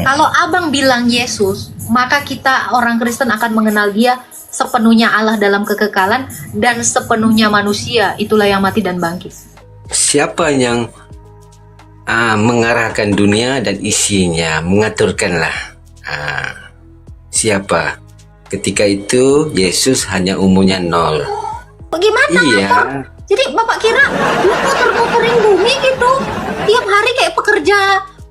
Kalau abang bilang Yesus, maka kita orang Kristen akan mengenal dia sepenuhnya Allah dalam kekekalan dan sepenuhnya manusia. Itulah yang mati dan bangkit. Siapa yang mengarahkan dunia dan isinya, mengaturkanlah. Siapa? Ketika itu Yesus hanya umurnya 0. Bagaimana Iya. Bapak? Jadi Bapak kira dia muter-muterin bumi gitu? Tiap hari kayak pekerja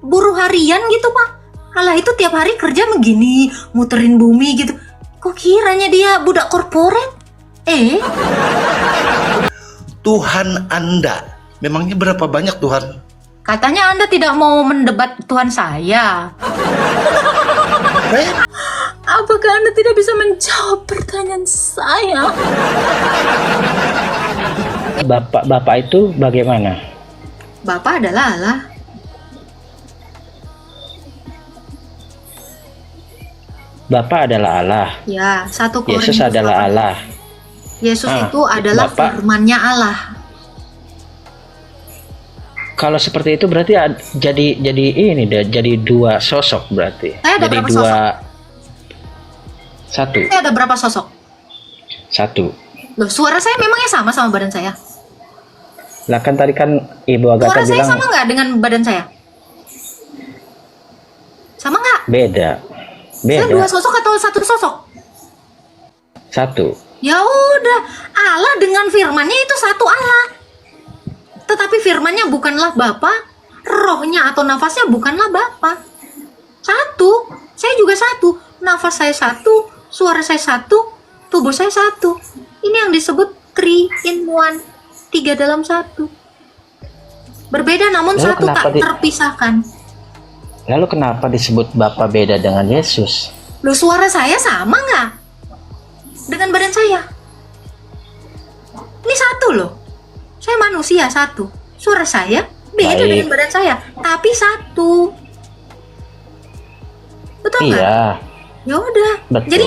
buruh harian gitu Pak? Allah itu tiap hari kerja begini, muterin bumi gitu. Kok kiranya dia budak korporat? Tuhan Anda, memangnya berapa banyak Tuhan? Katanya Anda tidak mau mendebat Tuhan saya. Apakah Anda tidak bisa menjawab pertanyaan saya? Bapak itu bagaimana? Bapak adalah Allah. Bapak adalah Allah. Ya, 1 Yesus Korintus adalah 8. Allah. Yesus itu adalah Bapak. firman-Nya Allah. Kalau seperti itu berarti jadi dua sosok berarti. Saya ada Jadi berapa dua satu. Saya ada berapa sosok? Satu. Loh, suara saya memangnya sama badan saya? Lah kan tadi kan Ibu Agatha Suara saya bilang sama nggak dengan badan saya? Sama nggak? beda. Saya Beda. 2 sosok atau 1 sosok? Satu. Ya udah, Allah dengan firman-Nya itu satu Allah. Tetapi firman-Nya bukanlah Bapa, rohnya atau nafasnya bukanlah Bapa. Satu, saya juga satu. Nafas saya satu, suara saya satu, tubuh saya satu. Ini yang disebut 3 in 1, 3 dalam 1. Berbeda namun Lalu satu, kenapa tak terpisahkan. Lalu kenapa disebut Bapa beda dengan Yesus? Loh, suara saya sama nggak dengan badan saya? Ini satu loh. Saya manusia satu. Suara saya beda Baik. dengan badan saya, tapi satu. Betul nggak? Iya, Ya udah. betul. Jadi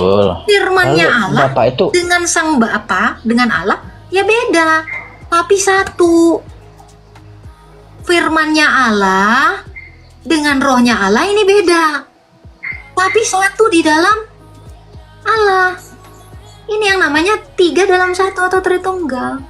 firman-Nya Lalu Allah Bapak itu dengan sang Bapa, dengan Allah ya beda, tapi satu. Firman-Nya Allah dengan rohnya Allah ini beda, tapi satu di dalam Allah. Ini yang namanya 3 dalam 1 atau Tritunggal.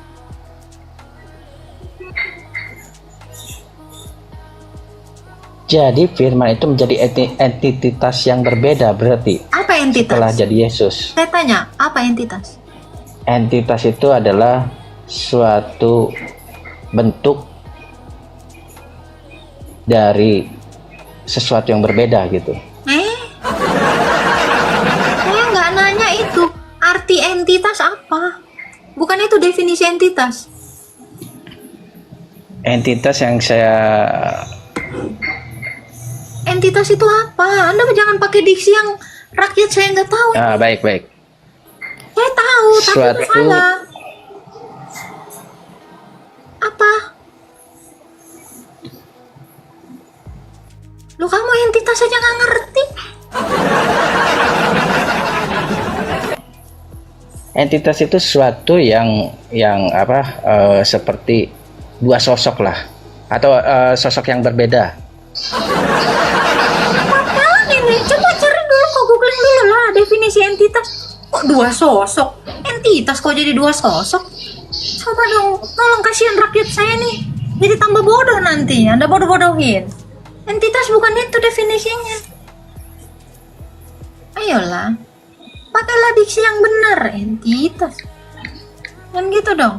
jadi firman itu menjadi entitas yang berbeda berarti Apa entitas? setelah jadi Yesus. Saya tanya, apa entitas? Entitas itu adalah suatu bentuk dari sesuatu yang berbeda gitu. Saya nggak nanya itu. Arti entitas apa? Bukan itu definisi entitas. Entitas yang saya Entitas itu apa? Anda jangan pakai diksi yang rakyat saya nggak tahu. baik. Saya tahu, tapi Suatu- salah. Apa? Lu kamu entitas aja nggak ngerti? Entitas itu sesuatu yang seperti dua sosok lah atau sosok yang berbeda. Apaan ini? Coba cari dulu, kok googling dulu lah definisi entitas. Kok 2 sosok? Entitas kok jadi 2 sosok? Coba dong, tolong kasihan rakyat saya nih. Jadi tambah bodoh nanti, Anda bodoh-bodohin. Entitas bukan itu definisinya. Ayolah, pakailah diksi yang benar, entitas. Dan gitu dong.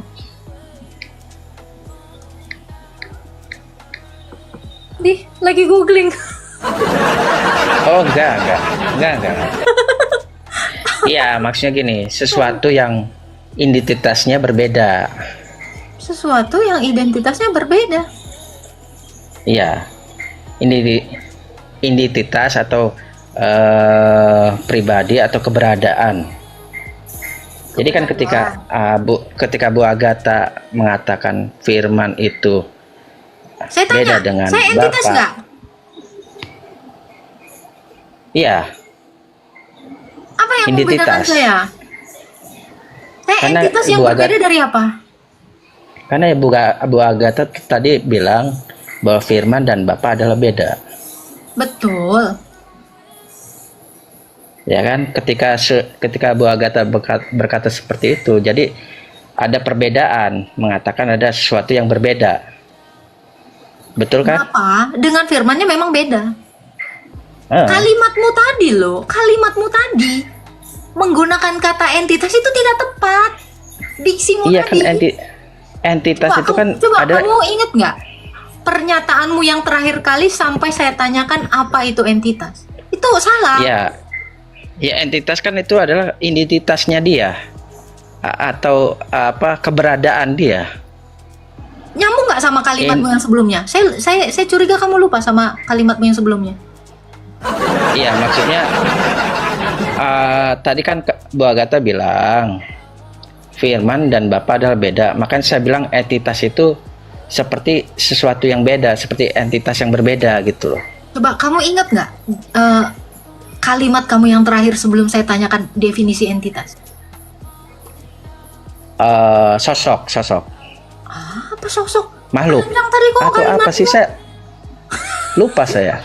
Lagi googling. Oh enggak. Iya, maksudnya gini, sesuatu yang identitasnya berbeda. Sesuatu yang identitasnya berbeda. Iya, identitas atau pribadi atau keberadaan. Jadi kan ketika Bu Agatha mengatakan firman itu Saya beda tanya, dengan saya entitas Bapak. nggak? Iya, Apa yang membedakan Identitas. saya? Saya Karena entitas yang Ibu berbeda dari apa? karena Bu Agatha tadi bilang bahwa firman dan Bapak adalah beda. Betul. Ya kan, ketika Bu Agatha berkata seperti itu, jadi ada perbedaan, mengatakan ada sesuatu yang berbeda. Betul kan? Kenapa? Dengan firmannya memang beda. Eh, Kalimatmu tadi loh, kalimatmu tadi menggunakan kata entitas itu tidak tepat. Diksimu iya kan, tadi. entitas itu kan coba ada. kamu inget nggak pernyataanmu yang terakhir kali sampai saya tanyakan apa itu entitas? Itu salah. Ya entitas kan itu adalah identitasnya dia, atau apa, keberadaan dia. Nyambung nggak sama kalimatmu yang sebelumnya? Saya curiga kamu lupa sama kalimatmu yang sebelumnya. Iya, maksudnya tadi kan Bu Agatha bilang firman dan Bapa adalah beda. Makanya saya bilang entitas itu seperti sesuatu yang beda, seperti entitas yang berbeda gitu loh. Coba kamu ingat nggak kalimat kamu yang terakhir sebelum saya tanyakan definisi entitas? Sosok Apa sosok? makhluk Yang tadi kok atau apa sih, saya lupa saya.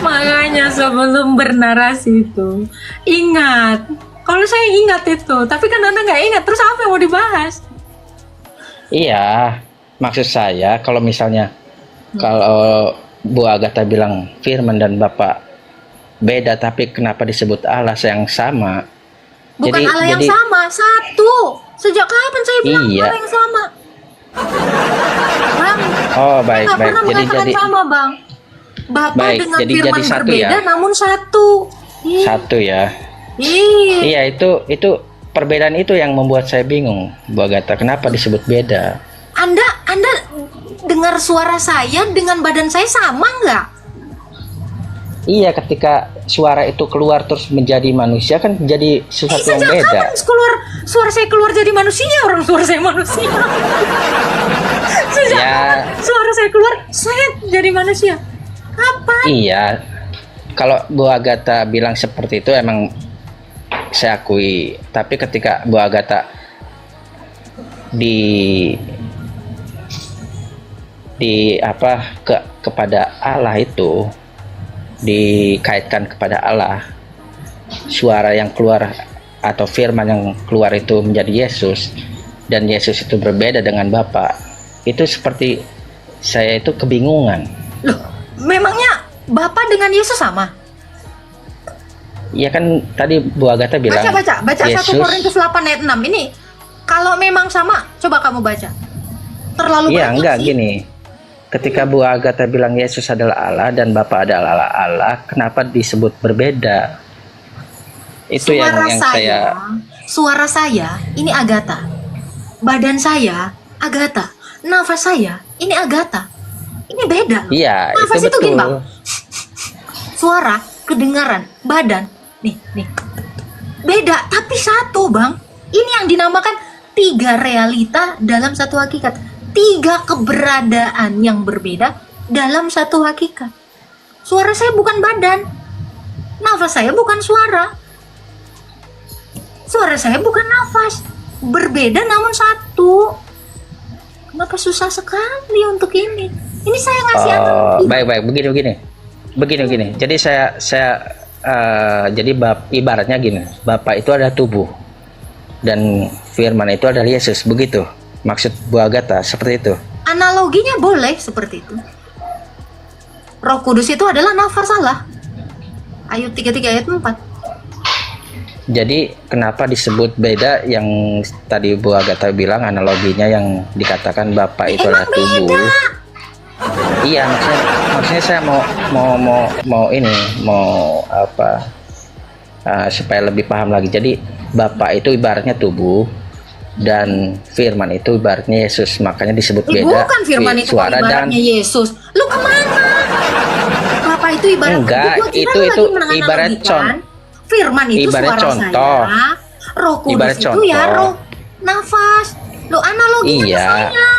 Makanya sebelum bernarasi itu ingat. Kalau saya ingat itu, tapi kan Anda nggak ingat, terus apa yang mau dibahas? Iya, maksud saya kalau misalnya kalau Bu Agatha bilang firman dan Bapa beda, tapi kenapa disebut Allah yang sama? Bukan Jadi- Allah yang jadi- sama, satu. Sejak kapan saya bilang Iya. Allah yang sama? Bang, Oh, saya baik nggak baik. pernah mengatakan sama, Bang. Bapa Baik, dengan jadi firman satu berbeda, ya? namun satu. Ih, Satu ya. ih. Iya, itu perbedaan itu yang membuat saya bingung, Bu Agatha. Kenapa disebut beda? Anda dengar suara saya dengan badan saya sama nggak? Iya, ketika suara itu keluar terus menjadi manusia kan jadi sesuatu yang Sejak beda. kapan suara saya keluar jadi manusia? Orang suara saya manusia. Sejak Ya. kapan suara saya keluar, saya jadi manusia? Kapan? Iya, kalau Bu Agatha bilang seperti itu emang saya akui. Tapi ketika Bu Agatha kepada Allah itu dikaitkan kepada Allah, suara yang keluar atau firman yang keluar itu menjadi Yesus, dan Yesus itu berbeda dengan Bapa, itu seperti saya itu kebingungan. Loh, memangnya Bapak dengan Yesus sama? Ya kan tadi Bu Agatha bilang Baca 1 Yesus. Korintus 8 ayat 6. Ini kalau memang sama, coba kamu baca. Terlalu Iya, banyak enggak sih. gini. Ketika Bu Agatha bilang Yesus adalah Allah dan Bapa adalah Allah, kenapa disebut berbeda? Itu yang saya. Suara saya ini Agatha. Badan saya Agatha. Nafas saya ini Agatha. Ini beda loh. Iya, Nafas itu itu gini, betul. Bang. Suara, kedengaran, badan. Nih. Beda, tapi satu, Bang. Ini yang dinamakan 3 realita dalam satu hakikat. 3 keberadaan yang berbeda dalam satu hakikat. Suara saya bukan badan. Nafas saya bukan suara. Suara saya bukan nafas. Berbeda namun satu. Kenapa susah sekali untuk ini? Ini saya ngasih analogi. Baik begini. Jadi saya jadi ibaratnya gini, Bapa itu adalah tubuh dan firman itu adalah Yesus, begitu maksud Bu Agatha, seperti itu. Analoginya boleh seperti itu. Roh Kudus itu adalah nafas Allah. Ayat 33 ayat 4. Jadi kenapa disebut beda? Yang tadi Bu Agatha bilang analoginya yang dikatakan Bapa itu adalah tubuh. Iya, maksudnya saya mau supaya lebih paham lagi. Jadi Bapa itu ibaratnya tubuh dan firman itu ibaratnya Yesus, makanya disebut beda. Bukan firman itu suara ibaratnya dan Yesus. Lu kemana? Bapak itu ibarat Enggak, gua kira itu lu lagi ibarat menganalogikan. Firman itu ibarat suara contoh. saya. Roh Kudus Ibarat itu contoh. ya roh nafas. Lu analoginya ke Iya. saya.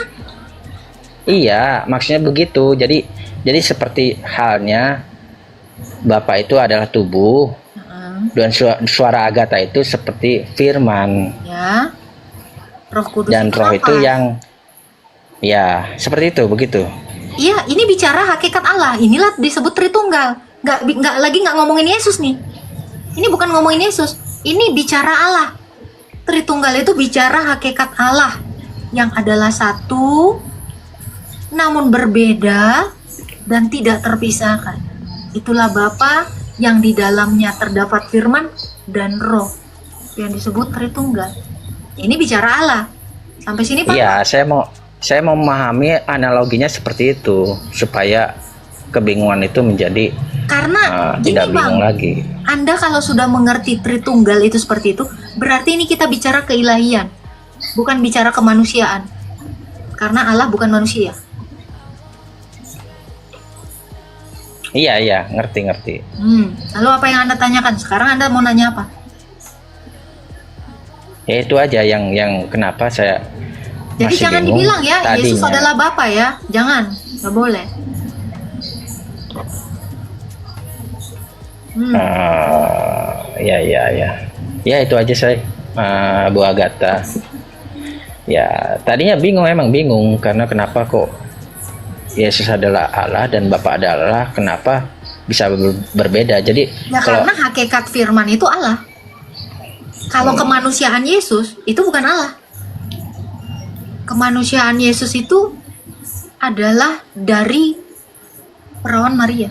Iya, maksudnya begitu. Jadi seperti halnya Bapa itu adalah tubuh dan suara Agatha itu seperti firman. Ya. Roh Kudus Dan itu roh apa? itu yang ya seperti itu, begitu. Iya, ini bicara hakikat Allah. Inilah disebut Tritunggal. nggak ngomongin Yesus nih. Ini bukan ngomongin Yesus. Ini bicara Allah. Tritunggal itu bicara hakikat Allah yang adalah satu, namun berbeda dan tidak terpisahkan. Itulah Bapa yang di dalamnya terdapat firman dan roh yang disebut Tritunggal. Ini bicara Allah. Sampai sini Pak? Iya, saya mau memahami analoginya seperti itu supaya kebingungan itu menjadi Karena gini tidak bingung Bang, lagi. Anda kalau sudah mengerti Tritunggal itu seperti itu, berarti ini kita bicara keilahian, bukan bicara kemanusiaan. Karena Allah bukan manusia. Iya, ngerti. Lalu apa yang Anda tanyakan? Sekarang Anda mau nanya apa? Ya itu aja yang kenapa saya Jadi masih jangan bingung dibilang ya, Yesus tadinya. adalah Bapa ya. Jangan, nggak boleh. Ya itu aja saya, Bu Agatha. Ya tadinya emang bingung karena kenapa kok Yesus adalah Allah dan Bapa adalah, kenapa bisa berbeda. Jadi Ya kalau karena hakikat firman itu Allah. Kalau kemanusiaan Yesus itu bukan Allah. Kemanusiaan Yesus itu adalah dari perawan Maria.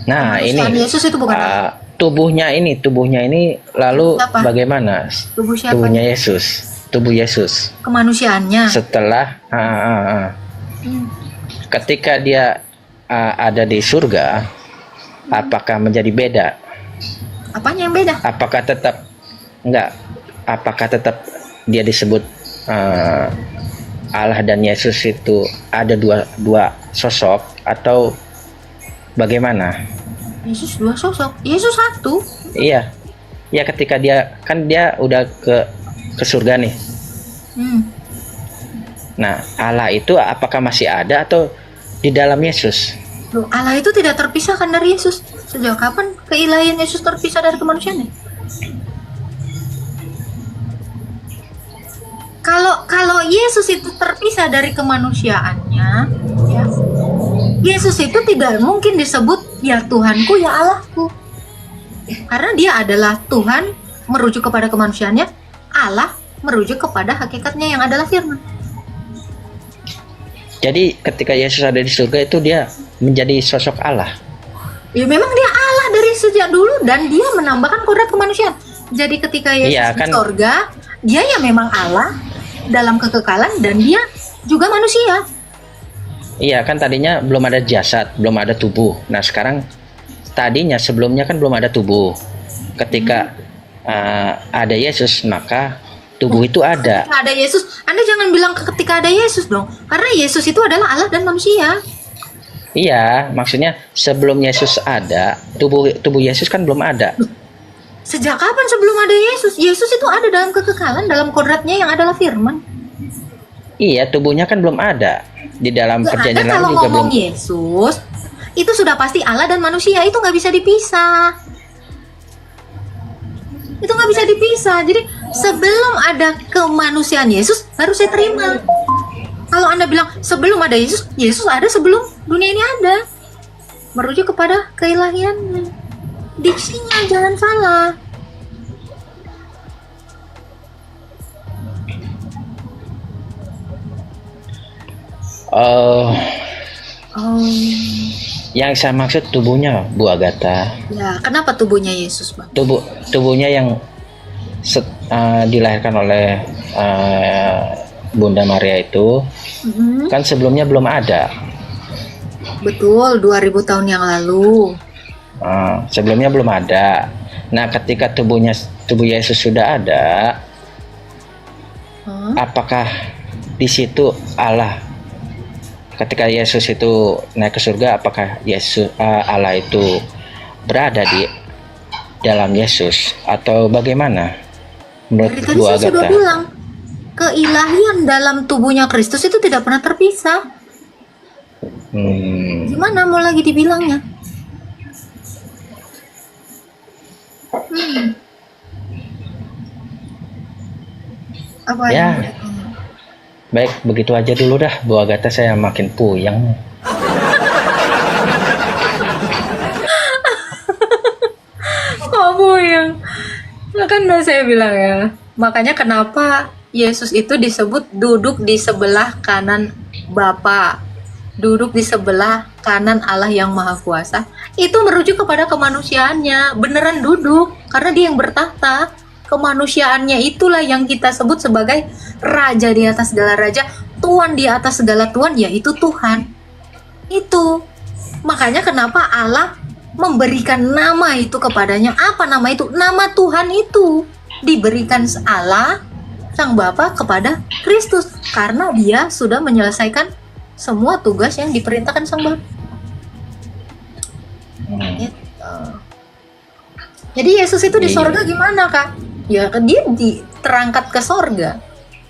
nah ini Kemanusiaan Yesus itu bukan Allah. tubuhnya ini lalu Siapa? bagaimana Tubuh siapa? tubuh Yesus Kemanusiaannya. setelah Hmm. ketika dia ada di surga, apakah menjadi beda? Apanya yang beda? Apakah tetap dia disebut Allah dan Yesus itu ada dua sosok atau bagaimana? Yesus dua sosok. Yesus satu. Iya, ketika dia udah ke surga nih. Nah, Allah itu apakah masih ada atau di dalam Yesus? Loh, Allah itu tidak terpisahkan dari Yesus. Sejak kapan keilahian Yesus terpisah dari kemanusiaannya? Kalau Yesus itu terpisah dari kemanusiaannya, ya, Yesus itu tidak mungkin disebut ya Tuhanku ya Allahku. Karena dia adalah Tuhan merujuk kepada kemanusiaannya, Allah merujuk kepada hakikatnya yang adalah firman. Jadi ketika Yesus ada di surga itu dia menjadi sosok Allah. Ya memang dia Allah dari sejak dulu dan dia menambahkan kodrat kemanusiaan. Jadi ketika Yesus di surga, dia ya memang Allah dalam kekekalan dan dia juga manusia. Iya kan tadinya belum ada jasad, belum ada tubuh. Nah sekarang tadinya sebelumnya kan belum ada tubuh. Ketika ada Yesus maka tubuh itu ada. Ketika ada Yesus, Anda jangan bilang ketika ada Yesus dong. Karena Yesus itu adalah Allah dan manusia. Iya, maksudnya sebelum Yesus ada, tubuh Yesus kan belum ada. Sejak kapan sebelum ada Yesus? Yesus itu ada dalam kekekalan, dalam kodratnya yang adalah firman. Iya, tubuhnya kan belum ada. Di dalam perjanjian Kalau lama juga belum. ngomong Yesus, itu sudah pasti Allah dan manusia, itu nggak bisa dipisah. Itu nggak bisa dipisah. Jadi sebelum ada kemanusiaan Yesus, baru saya terima. Kalau Anda bilang sebelum ada Yesus, Yesus ada sebelum dunia ini ada. Merujuk kepada keilahiannya. Diksinya jangan salah. Oh, yang saya maksud tubuhnya Bu Agatha. Ya, kenapa tubuhnya Yesus, Bang? Tubuhnya yang dilahirkan oleh Bunda Maria itu kan sebelumnya belum ada. Betul, 2000 tahun yang lalu. Sebelumnya belum ada. Nah, ketika tubuh Yesus sudah ada, apakah di situ Allah? Ketika Yesus itu naik ke surga, apakah Allah itu berada di dalam Yesus atau bagaimana? Menurut Tadi Bu saya sudah Agatha? bilang, keilahian dalam tubuhnya Kristus itu tidak pernah terpisah. Gimana mau lagi dibilangnya? Apa Ya. yang Baik, begitu aja dulu dah Bu Agatha, saya makin puyeng. Nah, kan saya bilang ya, makanya kenapa Yesus itu disebut duduk di sebelah kanan Bapa, duduk di sebelah kanan Allah yang Maha Kuasa. Itu merujuk kepada kemanusiaannya, beneran duduk, karena dia yang bertahta. Kemanusiaannya itulah yang kita sebut sebagai raja di atas segala raja, Tuhan di atas segala Tuhan, yaitu Tuhan. Itu makanya kenapa Allah memberikan nama itu kepadanya. Apa nama itu? Nama Tuhan itu diberikan Allah Sang Bapa kepada Kristus, karena dia sudah menyelesaikan semua tugas yang diperintahkan Sang Bapa. Gitu. Jadi Yesus itu di sorga gimana, Kak? Ya dia terangkat ke sorga,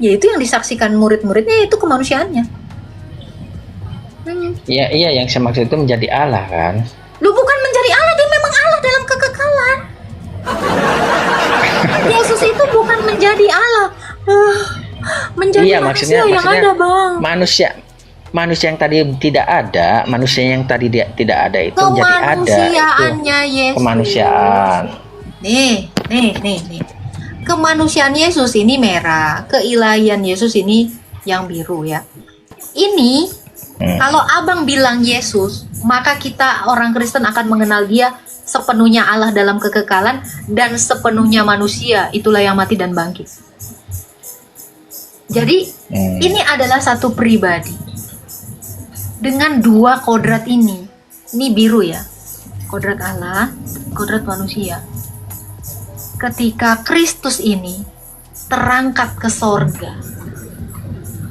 yaitu yang disaksikan murid-muridnya, itu kemanusiaannya. Iya, yang saya maksud itu menjadi Allah kan. Lu bukan menjadi Allah, dia memang Allah dalam kekekalan. Yesus itu bukan menjadi Allah, menjadi Iya, manusia maksudnya yang ada, Bang. Manusia yang tadi tidak ada, manusia yang tadi tidak ada itu menjadi ada. Kemanusiaannya Yesus. Kemanusiaan. Nih. Kemanusiaan Yesus ini merah, keilahian Yesus ini yang biru ya. Ini kalau abang bilang Yesus, maka kita orang Kristen akan mengenal dia sepenuhnya Allah dalam kekekalan dan sepenuhnya manusia, itulah yang mati dan bangkit. Jadi ini adalah satu pribadi dengan dua kodrat ini biru ya, kodrat Allah, kodrat manusia. Ketika Kristus ini terangkat ke sorga,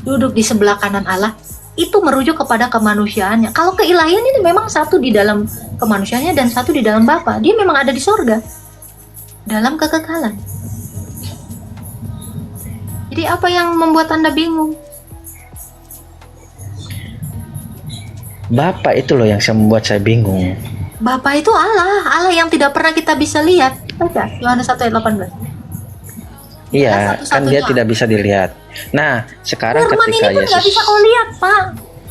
duduk di sebelah kanan Allah, itu merujuk kepada kemanusiaannya. Kalau keilahian ini memang satu di dalam kemanusiaannya dan satu di dalam Bapa. Dia memang ada di sorga, dalam kekekalan. Jadi apa yang membuat Anda bingung? Bapak itu loh yang membuat saya bingung. Bapa itu Allah yang tidak pernah kita bisa lihat. Baca Yohanes 1 ayat 18. Iya, kan dia tidak bisa dilihat. Nah, sekarang Firman ketika ini pun Yesus, nggak bisa kau lihat, Pak.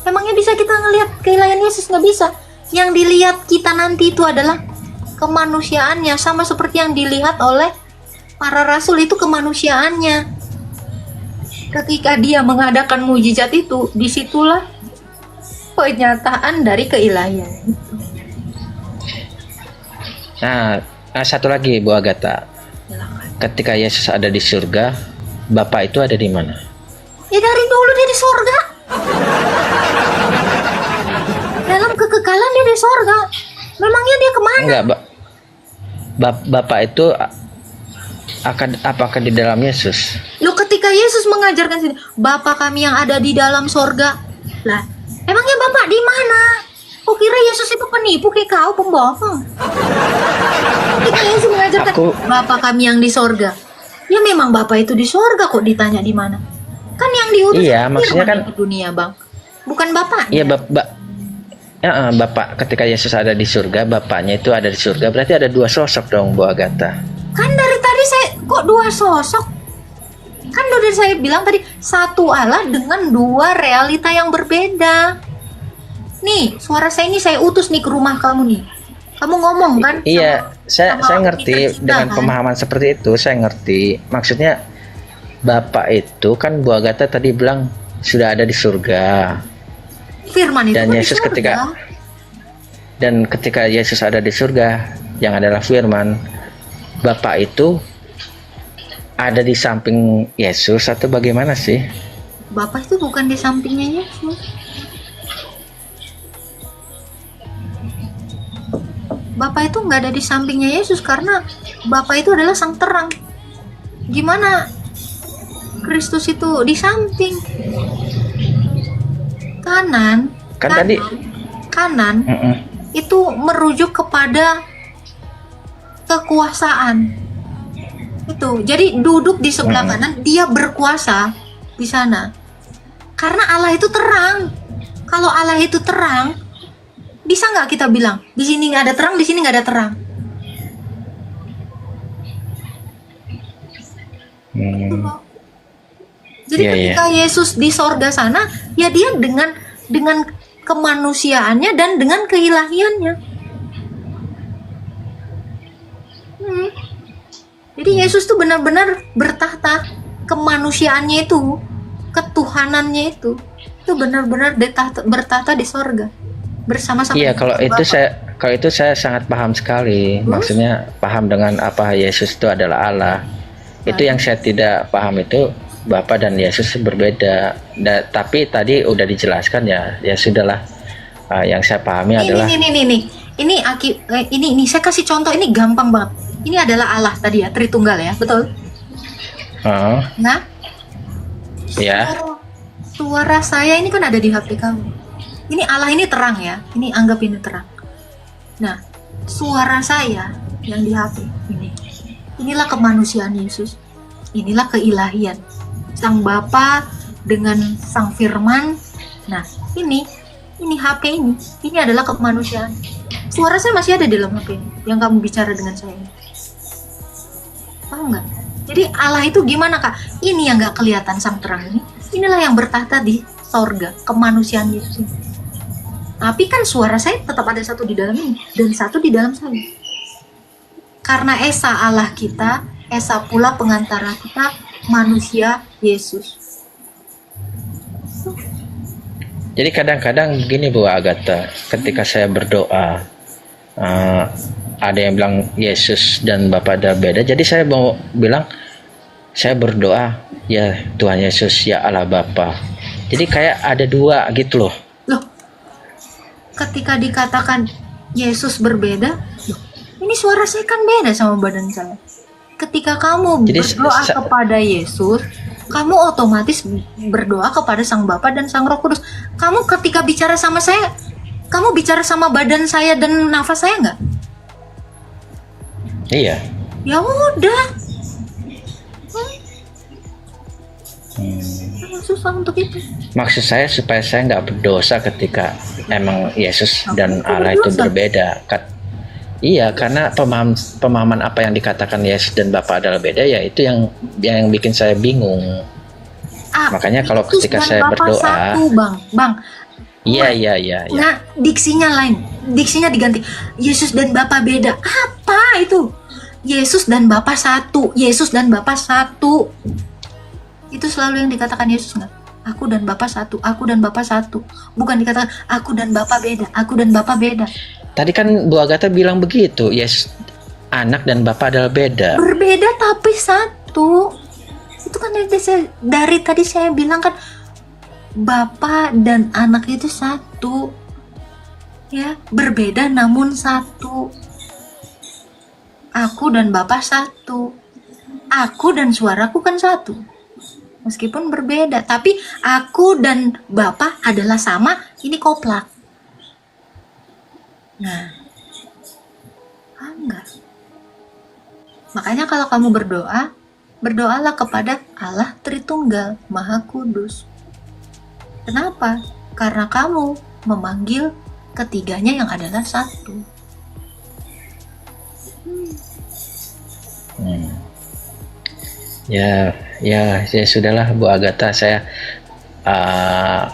Emangnya bisa kita ngelihat keilahian Yesus? Nggak bisa. Yang dilihat kita nanti itu adalah kemanusiaannya, sama seperti yang dilihat oleh para rasul, itu kemanusiaannya. Ketika dia mengadakan mujizat itu, disitulah penyataan dari keilahian. nah satu lagi Bu Agatha, ketika Yesus ada di surga, Bapak itu ada di mana? Ya dari dulu dia di sorga. Dalam kekekalan dia di sorga. Memangnya dia kemana? Enggak, Bapak itu apakah di dalam Yesus? Loh, ketika Yesus mengajarkan sini, Bapa kami yang ada di dalam sorga. Lah, emangnya Bapak di mana? Kok kira Yesus itu penipu kayak kau, pembohong? Ketika Yesus mengajarkan Bapa kami yang di sorga. Ya memang Bapak itu di sorga, kok ditanya di mana? Kan yang diutus maksudnya kan ke dunia, Bang. Bukan Bapak. Iya, Bapak ketika Yesus ada di surga, Bapaknya itu ada di surga, berarti ada dua sosok dong Bu Agatha. Kan dari tadi saya kok dua sosok? Kan udah saya bilang tadi, satu Allah dengan dua realita yang berbeda. Nih, suara saya ini saya utus nih ke rumah kamu nih. Kamu ngomong kan? Iya, saya ngerti dengan kan? pemahaman seperti itu, saya ngerti. Maksudnya Bapak itu kan Bu Agatha tadi bilang sudah ada di surga. Firman itu Dan kan Yesus di surga. ketika Yesus ada di surga, yang adalah Firman, Bapak itu ada di samping Yesus atau bagaimana sih? Bapak itu bukan di sampingnya Yesus. Bapak itu nggak ada di sampingnya Yesus karena Bapak itu adalah sang terang. Gimana Kristus itu di samping? Kanan itu merujuk kepada kekuasaan. Itu. Jadi duduk di sebelah kanan, dia berkuasa di sana. Karena Allah itu terang. Kalau Allah itu terang, bisa nggak kita bilang di sini nggak ada terang, di sini nggak ada terang? Jadi ketika Yesus di sorga sana, ya dia dengan kemanusiaannya dan dengan keilahiannya. Jadi Yesus tuh benar-benar bertahta, kemanusiaannya itu, ketuhanannya itu benar-benar bertahta di sorga bersama-sama. Iya, dengan kalau Bapa. itu saya sangat paham sekali. Maksudnya paham dengan apa Yesus itu adalah Allah. Itu yang saya tidak paham itu Bapa dan Yesus berbeda. Tapi tadi udah dijelaskan ya. Ya sudahlah. Yang saya pahami adalah Ini saya kasih contoh, ini gampang banget. Ini adalah Allah tadi ya, Tritunggal ya, betul? Nah, ya. suara saya ini kan ada di HP kamu. Ini Allah ini terang ya, ini anggap ini terang. Nah, suara saya yang di HP ini, inilah kemanusiaan Yesus, inilah keilahian Sang Bapa dengan Sang Firman. Nah, ini HP ini adalah kemanusiaan. Suara saya masih ada di dalam HP ini, yang kamu bicara dengan saya. Paham nggak? Jadi Allah itu gimana Kak? Ini yang nggak kelihatan sang terang ini. Inilah yang bertahta di sorga, kemanusiaan Yesus ini. Tapi kan suara saya tetap ada satu di dalam ini dan satu di dalam saya. Karena Esa Allah kita, Esa pula pengantara kita, manusia Yesus. Jadi kadang-kadang begini Bu Agatha, ketika saya berdoa, ada yang bilang Yesus dan Bapa ada beda. Jadi saya mau bilang, saya berdoa, ya Tuhan Yesus, ya Allah Bapa. Jadi kayak ada dua gitu loh. Loh, ketika dikatakan Yesus berbeda, loh, ini suara saya kan beda sama badan saya. Ketika kamu berdoa kepada Yesus, kamu otomatis berdoa kepada Sang Bapa dan Sang Roh Kudus. Kamu ketika bicara sama saya, kamu bicara sama badan saya dan nafas saya nggak? Iya. Ya udah. Susah untuk itu. Maksud saya supaya saya nggak berdosa ketika emang Yesus dan Allah itu berbeda. Iya, karena pemahaman apa yang dikatakan Yesus dan Bapa adalah beda, ya itu yang bikin saya bingung. Makanya kalau ketika saya berdoa, satu, Bang. Iya. Nah, diksinya lain. Diksinya diganti. Yesus dan Bapa beda. Apa itu? Yesus dan Bapa satu. Yesus dan Bapa satu. Itu selalu yang dikatakan Yesus nggak? Aku dan Bapa satu. Aku dan Bapa satu. Bukan dikatakan aku dan Bapa beda. Aku dan Bapa beda. Tadi kan Bu Agatha bilang begitu. Yesus, anak dan Bapa adalah beda. Berbeda tapi satu. Itu kan dari tadi saya bilang kan, Bapa dan anak itu satu. Ya, berbeda namun satu. Aku dan Bapa satu. Aku dan suaraku kan satu. Meskipun berbeda, tapi aku dan Bapa adalah sama, ini koplak. Nah, enggak. Makanya kalau kamu berdoa, berdoalah kepada Allah Tritunggal, Maha Kudus. Kenapa? Karena kamu memanggil ketiganya yang adalah satu. Ya sudahlah Bu Agatha, saya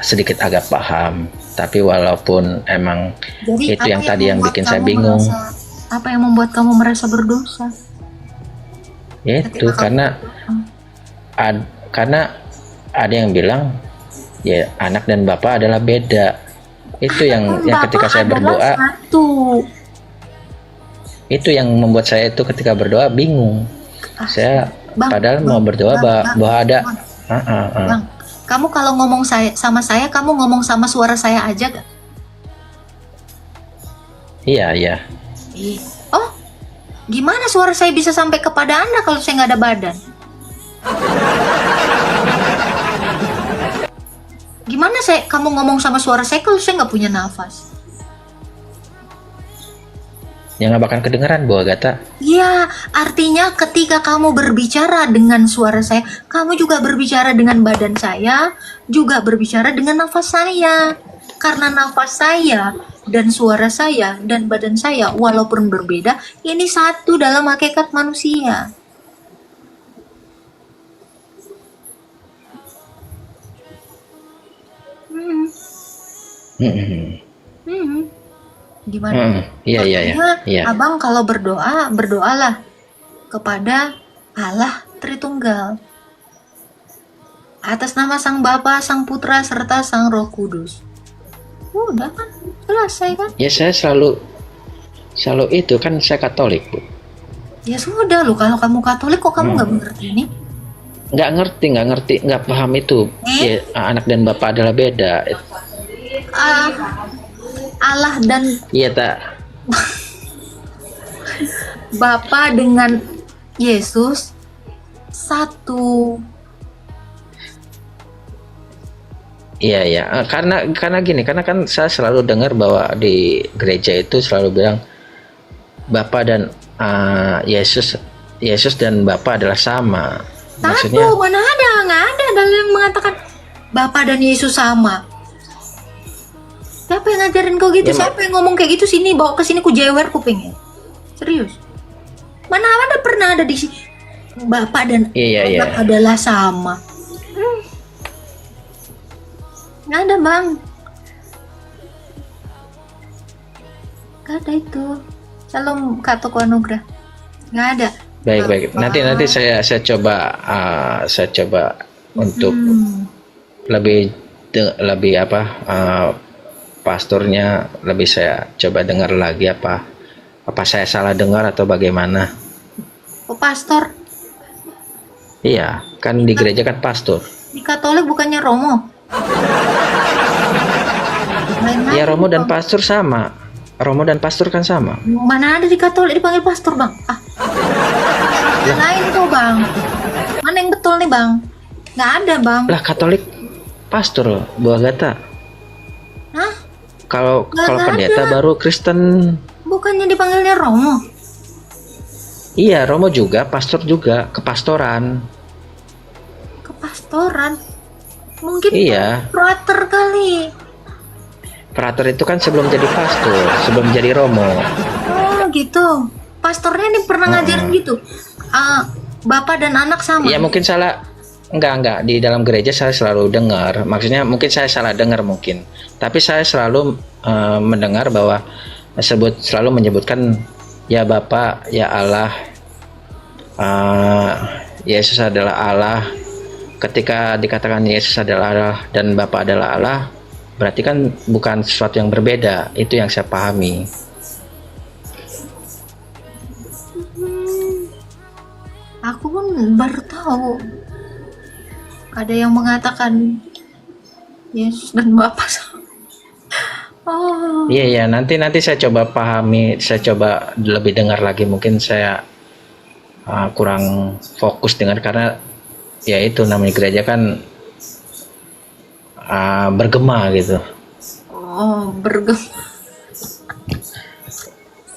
sedikit agak paham. Tapi walaupun emang jadi, itu yang tadi yang bikin saya bingung. Apa yang membuat kamu merasa berdosa? Itu karena ada yang bilang ya anak dan Bapa adalah beda. Itu yang ketika saya berdoa satu. Itu yang membuat saya itu ketika berdoa bingung. Padahal mau berdoa bahwa ada Bang, kamu kalau ngomong sama saya, kamu ngomong sama suara saya aja gak? Iya. Oh, gimana suara saya bisa sampai kepada Anda kalau saya nggak ada badan? Gimana kamu ngomong sama suara saya kalau saya nggak punya nafas? Ya nggak bakal kedengeran Bu Agatha. Ya, artinya ketika kamu berbicara dengan suara saya, kamu juga berbicara dengan badan saya, juga berbicara dengan nafas saya. Karena nafas saya dan suara saya dan badan saya walaupun berbeda, ini satu dalam hakikat manusia. Gimana? Iya. Abang kalau berdoalah kepada Allah Tritunggal. Atas nama Sang Bapa, Sang Putra, serta Sang Roh Kudus. Udah kan? Selesai kan? Ya saya selalu itu kan saya Katolik, Bu. Ya sudah loh, kalau kamu Katolik kok kamu nggak mengerti ini? Nggak ngerti, nggak paham itu. Ya, anak dan Bapa adalah beda. Ah, Allah dan Iya tak. Bapa dengan Yesus satu. Iya ya, karena gini, karena kan saya selalu dengar bahwa di gereja itu selalu bilang Bapa dan Yesus dan Bapa adalah sama. Maksudnya Satu, mana ada? Nggak ada dalil yang mengatakan Bapa dan Yesus sama. Siapa yang ngajarin kau gitu? Ya, Siapa yang ngomong kayak gitu? Sini, bawa ke sini ku jewer kupingnya. Serius. Mana ada pernah ada di sini Bapa dan Iya. Allah adalah sama. Nggak ada, Bang. Nggak ada itu. Salam Kak Toko Anugrah. Nggak ada. baik. Nanti saya coba untuk lebih pastornya lebih saya coba dengar lagi apa saya salah dengar atau bagaimana. Oh, pastor. Iya, kan di gereja kan pastor. Di Katolik bukannya Romo. Lain-lain, Ya Romo dan Bang. pastor sama. Romo dan pastor kan sama. Mana ada di Katolik dipanggil pastor, Bang? Lain tuh, Bang. Mana yang betul nih, Bang? Nggak ada, Bang. Lah Katolik pastor Bu Agatha. Hah? Kalau Nggak pendeta ada. baru Kristen. Bukannya dipanggilnya Romo? Iya, Romo juga, pastor juga, kepastoran. Kepastoran? Mungkin Iya. frater kali. Prater itu kan sebelum jadi pastor, sebelum jadi Romo. Oh, gitu. Pastornya ini pernah ngajarin gitu. Bapak dan anak sama. Ya mungkin salah. Enggak, di dalam gereja saya selalu dengar. Maksudnya mungkin saya salah dengar mungkin. Tapi saya selalu mendengar bahwa selalu menyebutkan ya Bapa, ya Allah, Yesus adalah Allah. Ketika dikatakan Yesus adalah Allah dan Bapa adalah Allah, berarti kan bukan sesuatu yang berbeda. Itu yang saya pahami. Aku pun baru tahu. Ada yang mengatakan Yesus dan Bapa sama. Oh, Iya, nanti saya coba pahami, saya coba lebih dengar lagi. Mungkin saya kurang fokus dengar karena ya itu namanya gereja kan bergema gitu. oh, bergema.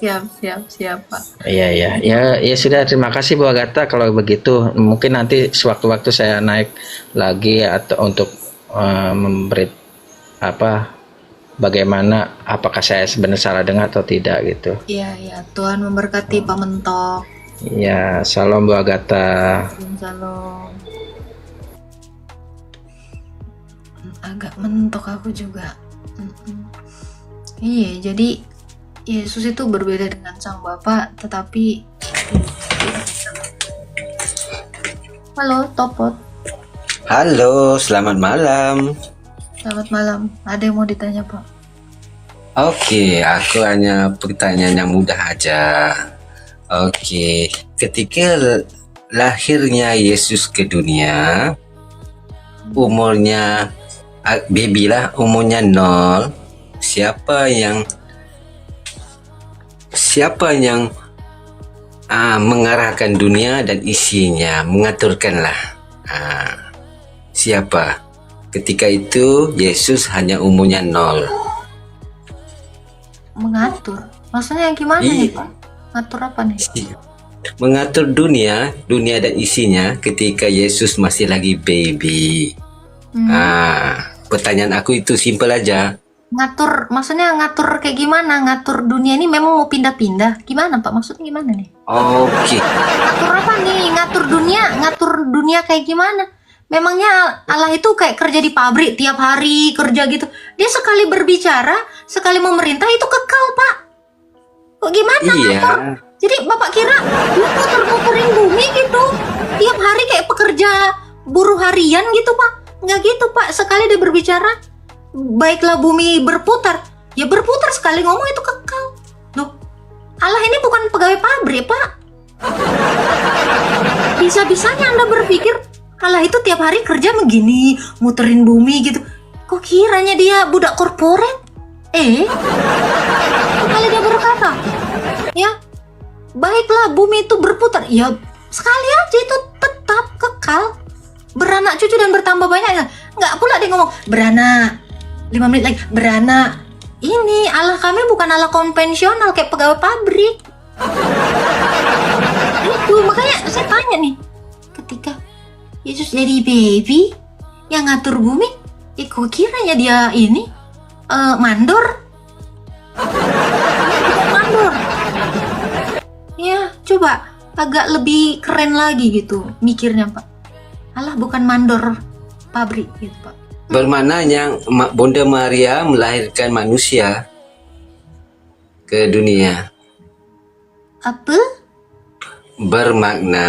Siap, Pak. Iya. Ya sudah, terima kasih Bu Agatha. Kalau begitu mungkin nanti sewaktu-waktu saya naik lagi atau untuk memberi bagaimana, apakah saya sebenarnya salah dengar atau tidak gitu. Iya, Tuhan memberkati Pak Mentok. Ya, salam Bu Agatha. Salam. Agak mentok aku juga. Iya, jadi Yesus itu berbeda dengan Sang Bapa, tetapi halo Topot, Halo, selamat malam. selamat malam. Ada yang mau ditanya, Pak? Oke, aku hanya pertanyaan yang mudah aja. Oke, ketika lahirnya Yesus ke dunia, umurnya baby lah, umurnya 0. Siapa yang mengarahkan dunia dan isinya, mengaturkanlah. Siapa? Ketika itu Yesus hanya umurnya 0. Mengatur? Maksudnya yang gimana Iya. nih, Pak? Ngatur apa nih? Mengatur dunia dan isinya ketika Yesus masih lagi baby. Pertanyaan aku itu simpel aja. Ngatur, maksudnya ngatur kayak gimana? Ngatur dunia ini memang mau pindah-pindah? Gimana, Pak? Maksudnya gimana nih? Oke. Ngatur apa nih? Ngatur dunia kayak gimana? Memangnya Allah itu kayak kerja di pabrik tiap hari kerja gitu? Dia sekali berbicara, sekali memerintah itu kekal, Pak. Kok gimana Iya. ngatur? Jadi Bapak kira dia muter-muterin bumi gitu? Tiap hari kayak pekerja buruh harian gitu Pak? Nggak gitu Pak, sekali dia berbicara, baiklah bumi berputar, ya berputar, sekali ngomong itu kekal. Loh, Allah ini bukan pegawai pabrik Pak. Bisa-bisanya Anda berpikir Allah itu tiap hari kerja begini, muterin bumi gitu. Kok kiranya dia budak korporat? Sekali dia berkata, ya, baiklah bumi itu berputar, ya sekali aja itu tetap kekal, beranak cucu dan bertambah banyak. Ya nggak pula dia ngomong beranak 5 menit lagi beranak. Ini Allah kami bukan Allah konvensional kayak pegawai pabrik. Itu makanya saya tanya nih, ketika Yesus jadi baby yang ngatur bumi, kok kiranya dia ini mandor? Bukan mandor. Ya, coba agak lebih keren lagi gitu mikirnya Pak. Allah bukan mandor pabrik gitu Pak. Bermakna yang Bunda Maria melahirkan manusia ke dunia. Apa? Bermakna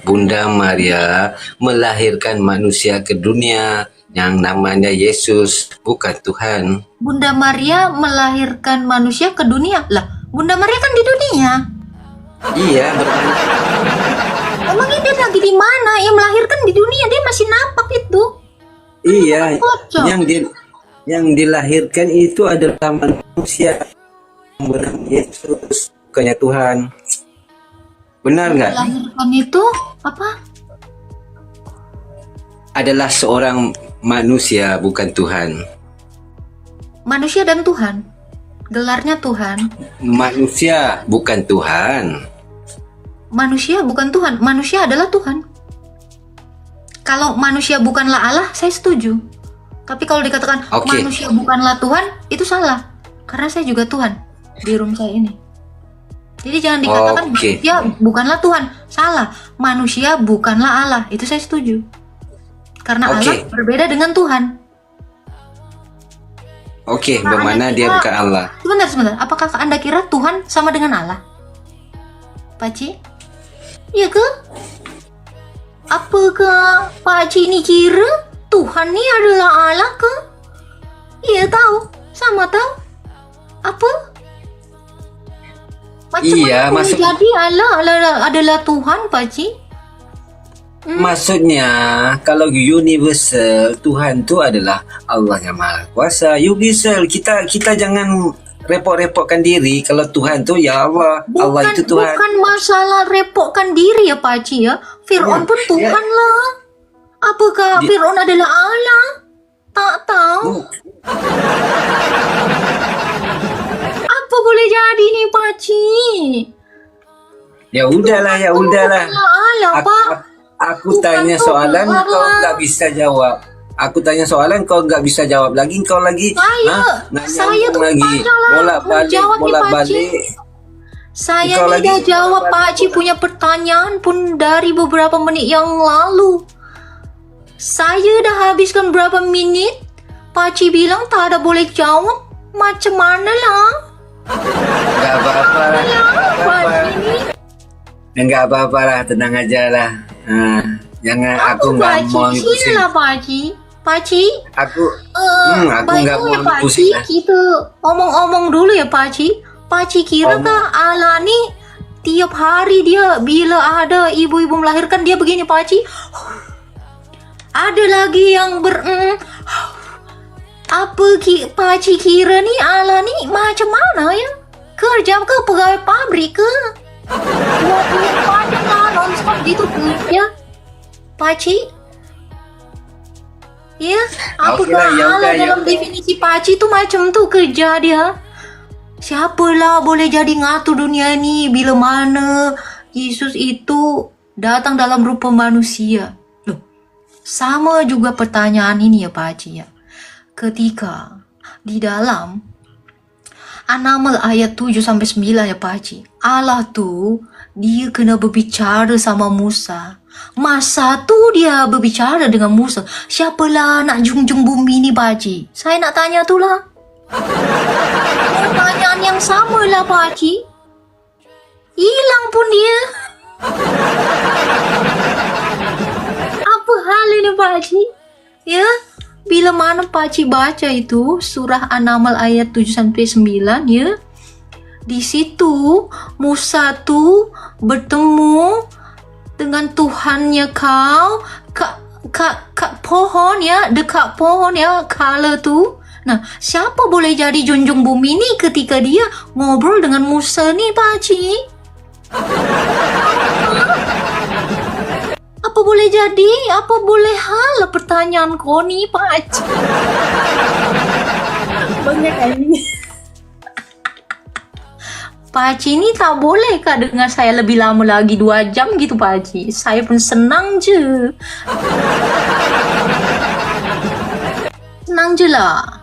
Bunda Maria melahirkan manusia ke dunia yang namanya Yesus, bukan Tuhan. Bunda Maria melahirkan manusia ke dunia. Lah, Bunda Maria kan di dunia. Iya, bermakna Emangnya dia lagi di mana? Yang melahirkan di dunia, dia masih napak itu. iya. Kocok. Yang dilahirkan itu adalah manusia, bernama Yesus, bukannya Tuhan. Benar nggak? Melahirkan itu apa? Adalah seorang manusia, bukan Tuhan. Manusia dan Tuhan. Gelarnya Tuhan. Manusia bukan Tuhan. Manusia bukan Tuhan. Manusia adalah Tuhan. Kalau manusia bukanlah Allah, saya setuju. Tapi kalau dikatakan Oke. manusia bukanlah Tuhan, itu salah. Karena saya juga Tuhan di room saya ini. Jadi jangan dikatakan Oke. manusia bukanlah Tuhan. Salah. Manusia bukanlah Allah. Itu saya setuju. Karena Oke. Allah berbeda dengan Tuhan. Oke, Nah, bermakna Anda dia kira- bukan Allah. Sebentar. Apakah Anda kira Tuhan sama dengan Allah? Pakcik? Iya ke? Apakah Pakcik ini kira Tuhan ini adalah Allah ke? Iya tahu. Sama tahu. Apa? Macam Iya, mana boleh masuk- jadi Allah adalah Tuhan, Pakcik? Maksudnya, kalau universal, Tuhan itu adalah Allah yang Maha Kuasa. Universal, kita jangan repot-repotkan diri. Kalau Tuhan itu ya Allah, Allah itu Tuhan. Bukan masalah repotkan diri ya Pakcik ya. Fir'aun pun Tuhan lah. Apakah Fir'aun adalah Allah? Tak tahu. Apa boleh jadi nih Pakcik? Ya udahlah. Bukanlah Allah, Pak. Aku Bukan tanya Tuhan soalan, Allah. kau nggak bisa jawab. Aku tanya soalan, kau nggak bisa jawab lagi. Kau lagi, Saya tuh lagi, panjang lah menjawab nih, bolak-balik. Saya Kau nih lagi udah jawab bolak-balik. Pakcik punya pertanyaan pun dari beberapa menit yang lalu. Saya udah habiskan berapa menit. Pakcik bilang tak ada boleh jawab. Macam mana lah? Nggak apa-apa lah. Pakcik ini. Nggak apa-apa lah, tenang aja lah. Jangan, aku nggak mau Pakcik? pusing. Sinilah Pakcik. Pakcik. Aku nggak Baiknya mau ya Pakcik, pusing lah. kita omong-omong dulu ya Pakcik. Pakcik kira kah Allah nih tiap hari dia bila ada ibu-ibu melahirkan dia begini Pakcik? Ada lagi yang Pakcik kira nih Allah nih macam mana ya? Kerja ke pegawai pabrik ke? 24 jam lah non-stop gitu kerja Pakcik. Ya, Oke apakah lah, ya Allah udah, ya dalam udah. definisi Pakcik tuh macam tuh kerja dia? Siapalah boleh jadi ngatur dunia ini bila mana Yesus itu datang dalam rupa manusia. Loh, sama juga pertanyaan ini ya Pakcik ya. Ketika di dalam An-Naml ayat 7-9 ya Pakcik, Allah tuh dia kena berbicara sama Musa. Masa tuh dia berbicara dengan Musa, siapalah nak junjung bumi ni Pakcik? Saya nak tanya tu lah. Pertanyaan yang sama lah Pakcik. Hilang pun dia. Apa hal ini Pak Haji? Ya, bila mana Pak Haji baca itu surah An-Naml ayat 7-9 ya. Di situ Musa tuh bertemu dengan Tuhannya kat pohon ya, dekat pohon ya kala tuh. Nah, siapa boleh jadi junjung bumi ni ketika dia ngobrol dengan Musa ni Pak Haji? Apa boleh jadi? Apa boleh hal pertanyaan kau ni Pak Haji? Banyak ini. Pak Haji ni tak boleh kah dengar saya lebih lama lagi 2 jam gitu Pak Haji? Saya pun senang je. Senang je lah.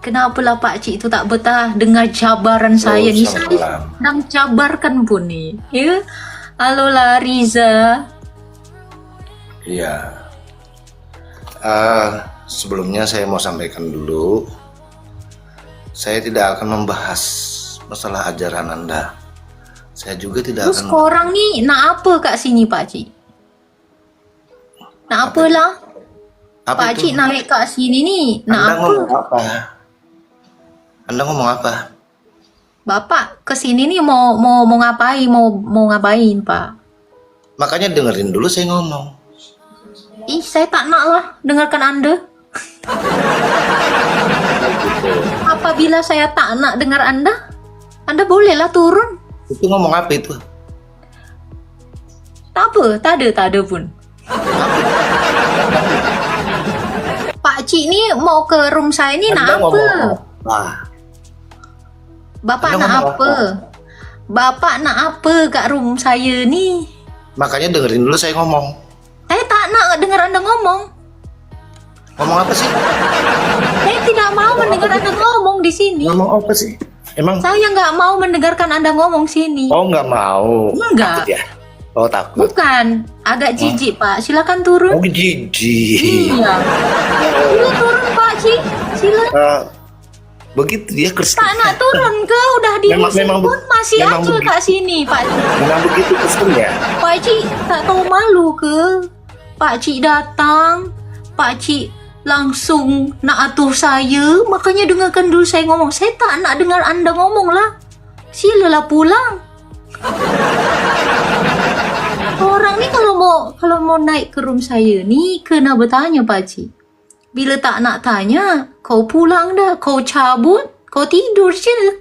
Kenapalah Pak Haji itu tak betah dengar jabaran saya ni? Saya sedang jabarkan pun ni. Ya? Halo lah Riza. Iya. Sebelumnya saya mau sampaikan dulu, saya tidak akan membahas masalah ajaran Anda. Saya juga tidak Terus akan. korang ni nak apa kat sini Pak Haji? Nak apalah? Apa Pak Haji itu? naik kat sini ni. Nak Anda apa? ngomong apa? Anda ngomong apa? Bapak kesini ni mau ngapain? Mau ngapain Pak? Makanya dengerin dulu saya ngomong. Ih, saya tak nak lah dengarkan Anda. Apabila saya tak nak dengar Anda bolehlah turun. Itu ngomong apa itu? Tak apa, tak ada pun. Pak Cik ni mau ke room saya ni nak Anda apa? ngomong apa? Bapak Anda nak ngomong apa? Bapak nak apa kat room saya ni? Makanya dengerin dulu saya ngomong. Saya tak nak dengar Anda ngomong. Ngomong apa sih? Saya tidak mau mendengar Anda ngomong di sini. Ngomong apa sih? Emang? Saya nggak mau mendengarkan Anda ngomong sini. Oh, nggak mau. Enggak. Takut ya? Oh, takut. Bukan, agak jijik Pak. Silakan turun. Oh, jijik. Iya. Sila turun Pak Cik. Sila. Begitu dia Kristen. Tak nak turun ke? Udah diusir pun masih memang aja begitu. kat sini Pak Cik. Memang begitu Kristen ya? Pak Cik tak tahu malu ke? Pak Cik datang, Pak Cik langsung nak atur saya. Makanya dengarkan dulu saya ngomong. Saya tak nak dengar Anda ngomong lah. Silalah pulang. Orang ni kalau mau naik ke room saya ni kena bertanya Pak Cik. Bila tak nak tanya, kau pulang dah, kau cabut, kau tidur je.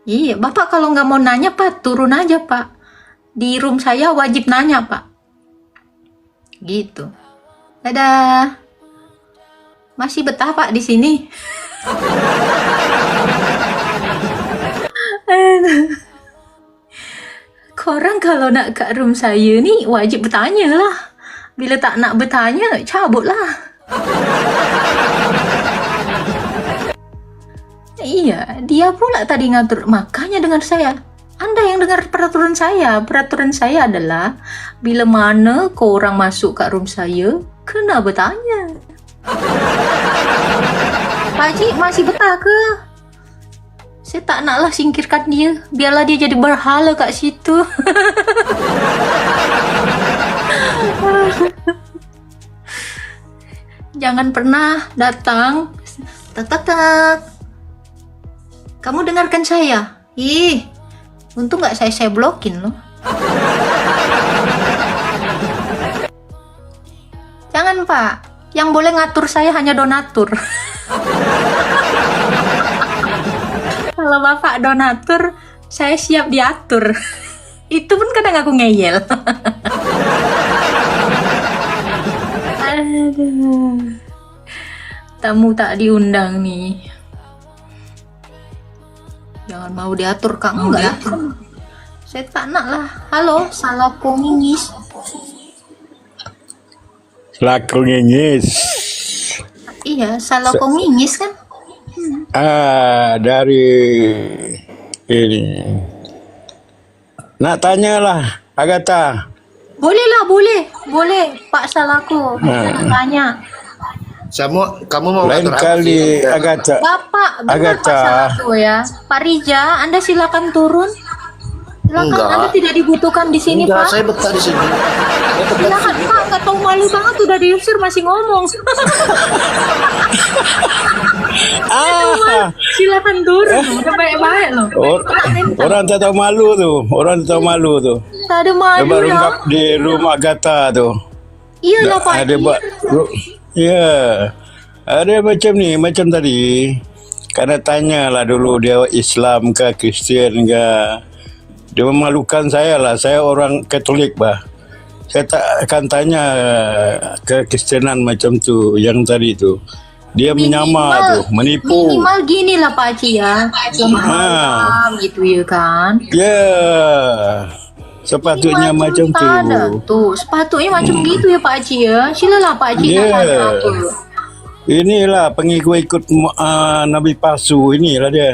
Iya, Bapak kalau nggak mau nanya Pak, turun aja Pak. Di room saya wajib nanya Pak. Gitu. Dadah. Masih betah Pak di sini. Korang kalau nak kat room saya ni wajib bertanya lah. Bila tak nak bertanya, cabut lah. Iya, dia pula tadi ngatur. Makanya dengar saya. Anda yang dengar peraturan saya. Peraturan saya adalah bila mana korang masuk kat room saya, kena bertanya. Pak Cik masih betah ke? Saya tak naklah singkirkan dia. Biarlah dia jadi berhala kat situ. Jangan pernah datang. Tak. Kamu dengarkan saya. Ih, untung nggak saya blokin loh. Jangan Pak. Yang boleh ngatur saya hanya donatur. Kalau Bapak donatur, saya siap diatur. Itu pun kadang aku ngeyel. Aduh. Tamu tak diundang nih. Jangan mau diatur Kak. Enggak. Saya tak nak lah. Halo, salah pengingis. Selaku ngengis. Iya, salah pengingis kan? Dari ini. Nak tanyalah, Agatha. Boleh lah, boleh. Boleh, Pak Salako. Saya nak tanya. Kamu mau Lain ngatur apa kali sih? Agatha. Bapak, dengar Agatha. masalah itu ya. Pak Rija, Anda silakan turun. Silakan, Enggak. Anda tidak dibutuhkan di sini, Enggak, Pak. saya betah di sini. Saya betah di Silakan, sini. Pak. Nggak tahu malu banget udah diusir masih ngomong. Silakan turun. Udah baik-baik loh. Orang tak tahu malu tu. Orang tak tahu malu tu. Tak ada malu Lepas ya. rungkap di rumah Agatha tu. Iya lah, Pak. Ada buat ya. Ada macam ni, macam tadi. Karena tanyalah dulu dia Islam ke Kristian ke. Dia memalukan saya lah. Saya orang Katolik bah. Saya tak akan tanya ke Kristianan macam tu yang tadi tu. Dia menyamar tu, menipu. Minimal gini lah Pak Haji ya. Paham gitu ya kan. Ya. Sepatutnya Minimal macam tak tu. ada. Tuh, sepatutnya macam gitu ya Pak Haji ya. Silalah Pak Haji nak Ya. tanya apa. Inilah pengikut Nabi palsu inilah dia.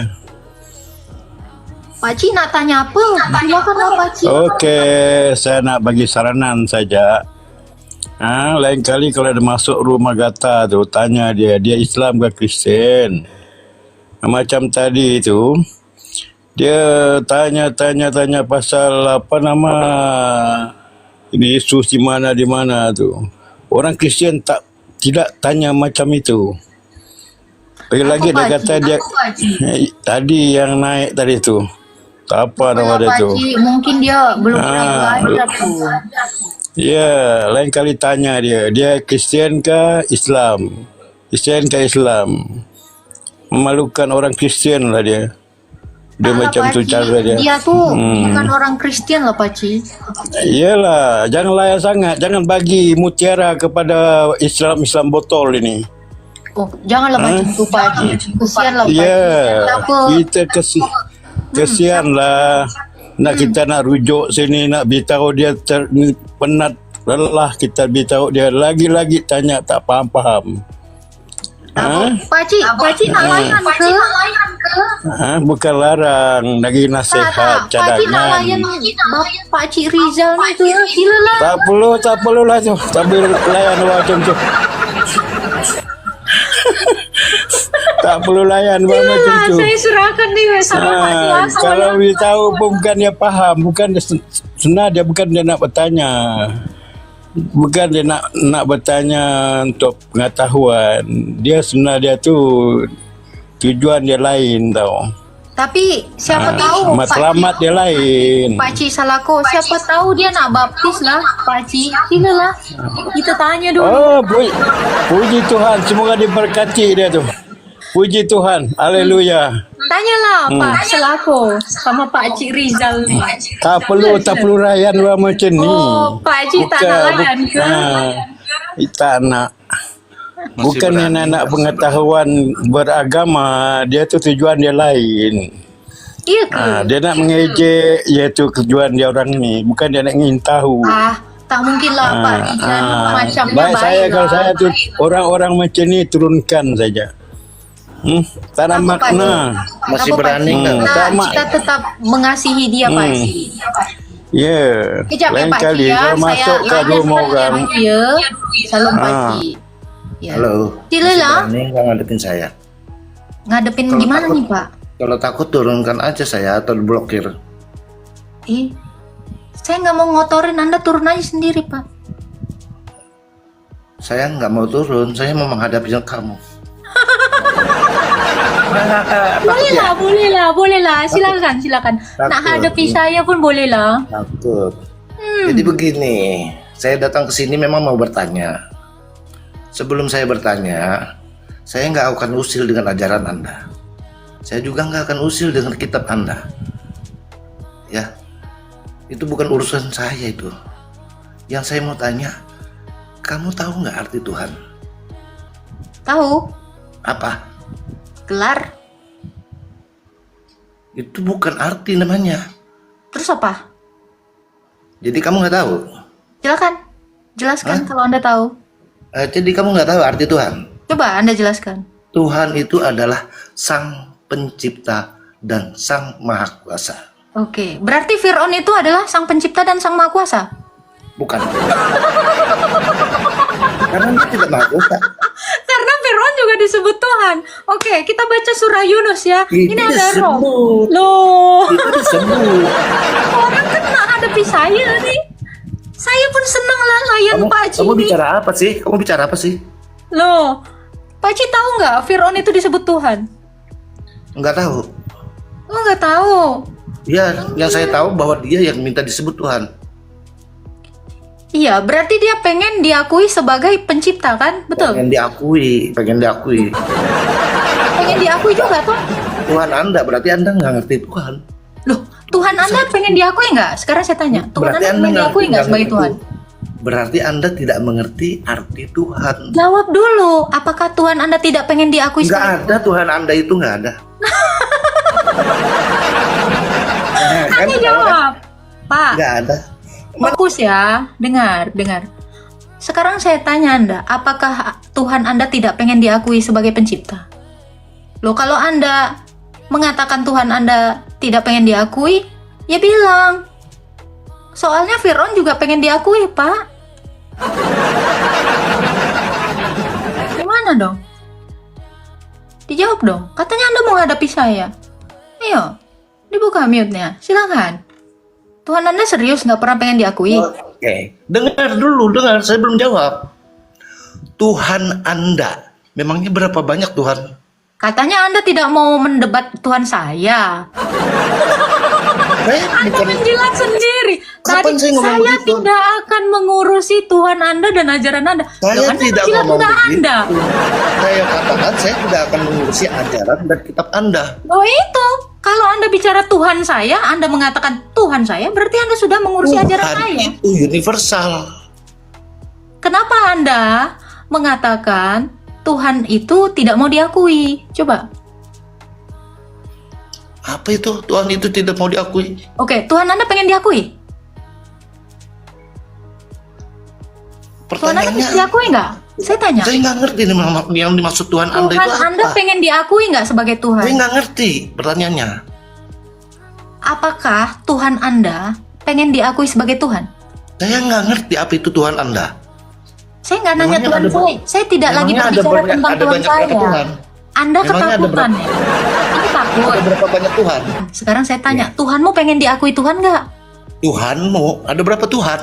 Pak Haji nak tanya apa? Silakan lah Pak Haji. Okey, saya nak bagi saranan saja. Lain kali kalau ada masuk rumah Agatha tu, tanya dia Islam ke Kristian. Macam tadi tu, dia tanya pasal apa nama ini Yesus di mana tu. Orang Kristian tidak tanya macam itu. Lagi-lagi dia kata dia tadi yang naik tadi tu. Tak apa nama dia Pak tu. Haji, mungkin dia belum pernah belajar tuh. Ya, lain kali tanya dia Kristian ke Islam? Kristian ke Islam? Memalukan orang Kristian lah dia. Dia Alah, macam Pak tu Haji, cara dia. Dia tuh bukan orang Kristen lah Pak Haji. Iyalah, jangan layan sangat. Jangan bagi mutiara kepada Islam botol ini. Oh, janganlah macam tu Pak Haji. Kesian lah Pak Haji. Ya, Kenapa? kita kesian lah. Kita nak rujuk sini, nak beritahu dia penat lelah kita beritahu dia lagi-lagi tanya tak faham-faham. Pak Haji nak layan ke? Bukan larang, lagi nasihat, Pak Haji nak layan cadangan. Pak Haji Rizal ni tu ya. Silalah. Tak perlu lah tu. Tak boleh layan macam tu. Tak perlu layan macam tu. Saya serahkan dia sama Pak Haji. Kalau beritahu pun bukan dia faham, bukan dia senar dia bukan dia nak bertanya. Bukan dia nak bertanya untuk pengetahuan. Dia sebenarnya dia tu tujuan dia lain tau. Tapi siapa tahu matlamat dia lain. Pak Haji Salako, siapa tahu dia nak baptis lah Pak Haji. Silalah. Kita tanya dulu. Oh, puji Tuhan, semoga diberkati dia tu. Puji Tuhan, haleluya. Tanyalah Pak Salako sama Pak Haji Rizal ni. Tak perlu rayan macam ni. Oh, Pak Haji tak nak layan ke? Tak nak. Bukan dia nak pengetahuan beragama, dia tu tujuan dia lain. Iya ke? Dia nak mengejek, iaitu tujuan dia orang ni. Bukan dia nak ingin tahu. Tak mungkin lah Pak Rizal macamnya Baik baik saya lah. kalau saya tu orang-orang macam ni turunkan saja. Tak ada makna. Masih Apa, Pak berani Haji? nggak? Nah, Tak, kita tetap mengasihi dia Pak Haji. Ya. Kejap ya Lain Pak Haji kali ya. kalau Saya masuk ke layan rumah orang. dia. Salam Pak Haji. Ya. Halo. Silalah. Masih berani nggak ngadepin saya? Ngadepin Kalau gimana takut. nih Pak? Kalau takut turunkan aja saya atau diblokir. Saya nggak mau ngotorin, Anda turun aja sendiri Pak. Saya nggak mau turun, saya mau menghadapi kamu. Boleh lah. Silakan. Nak hadapi saya pun boleh lah. Takut. Jadi begini, saya datang ke sini memang mau bertanya. Sebelum saya bertanya, saya nggak akan usil dengan ajaran Anda. Saya juga nggak akan usil dengan kitab Anda. Ya, itu bukan urusan saya itu. Yang saya mau tanya, kamu tahu nggak arti Tuhan? Tahu? Apa? Gelar. Itu bukan arti namanya. Terus apa? Jadi kamu nggak tahu? Silakan. Jelaskan kalau Anda tahu. Jadi kamu nggak tahu arti Tuhan? Coba Anda jelaskan. Tuhan itu adalah Sang Pencipta dan Sang Maha Kuasa. Oke, berarti Fir'aun itu adalah Sang Pencipta dan Sang Maha Kuasa? Bukan. Karena dia tidak Maha Kuasa. Karena juga disebut Tuhan. Oke, kita baca surah Yunus ya. Itu Ini ada roh. disebut. Loh, Itu disebut. orang kena hadapi saya nih. Saya pun senang lah layan Pak Ci. Kamu bicara apa sih? Kamu bicara apa sih? Loh, Pak Ci tahu nggak Fir'aun itu disebut Tuhan? Enggak tahu. Oh, nggak tahu. Ya, yang saya tahu bahwa dia yang minta disebut Tuhan. Iya, berarti dia pengen diakui sebagai pencipta kan? Betul? Pengen diakui, pengen diakui. Pengen diakui juga tuh. Tuhan Anda, berarti Anda nggak ngerti Tuhan. Loh, Tuhan Anda pengen diakui nggak? Sekarang saya tanya, Tuhan Berarti Anda pengen diakui nggak sebagai ngerti Tuhan? Berarti Anda tidak mengerti arti Tuhan. Jawab dulu, apakah Tuhan Anda tidak pengen diakui Nggak sebagai ada Tuhan Anda itu nggak ada. Nah, kan, Anda jawab, Pak. nggak ada. Fokus ya, dengar. Sekarang saya tanya Anda, apakah Tuhan Anda tidak pengen diakui sebagai pencipta? Loh, kalau Anda mengatakan Tuhan Anda tidak pengen diakui, ya bilang. Soalnya Fir'aun juga pengen diakui, Pak. Gimana dong? Dijawab dong. Katanya Anda mau hadapi saya. Ayo, dibuka mute-nya. Silakan. Tuhan Anda serius nggak pernah pengen diakui? Oke, dengar dulu, dengar. Saya belum jawab. Tuhan Anda, memangnya berapa banyak Tuhan? Katanya Anda tidak mau mendebat Tuhan saya. Anda Bukan, menjilat sendiri. Kapan Tadi saya ngomong saya begitu? tidak akan mengurusi Tuhan Anda dan ajaran Anda. saya Loh, Anda tidak menjilat ngomong lidah begitu. Anda. Saya katakan saya tidak akan mengurusi ajaran dan kitab Anda. Oh itu, kalau Anda bicara Tuhan saya, Anda mengatakan Tuhan saya, berarti Anda sudah mengurusi ajaran Tuhan saya. itu universal. Kenapa Anda mengatakan Tuhan itu tidak mau diakui? Coba. Apa itu? Tuhan itu tidak mau diakui. Oke, Tuhan Anda pengen diakui? Tuhan Anda pengen Pertanyaannya, diakui nggak? Saya tanya. saya nggak ngerti nih yang dimaksud Tuhan Anda Tuhan itu Anda apa. pengen diakui nggak sebagai Saya Tuhan? nggak ngerti pertanyaannya. Apakah Tuhan Anda pengen diakui sebagai Tuhan? Saya nggak ngerti apa itu Tuhan Anda. Saya nggak nanya Memangnya Tuhan ada saya. Saya tidak lagi memangnya ada berbicara banyak- tentang ada Tuhan banyak berapa saya. Tuhan? Anda Memangnya ada ketakutan ya? Anda takut. Ada berapa banyak Tuhan? Sekarang saya tanya, Iya. Tuhanmu pengen diakui Tuhan nggak? Tuhanmu, ada berapa Tuhan?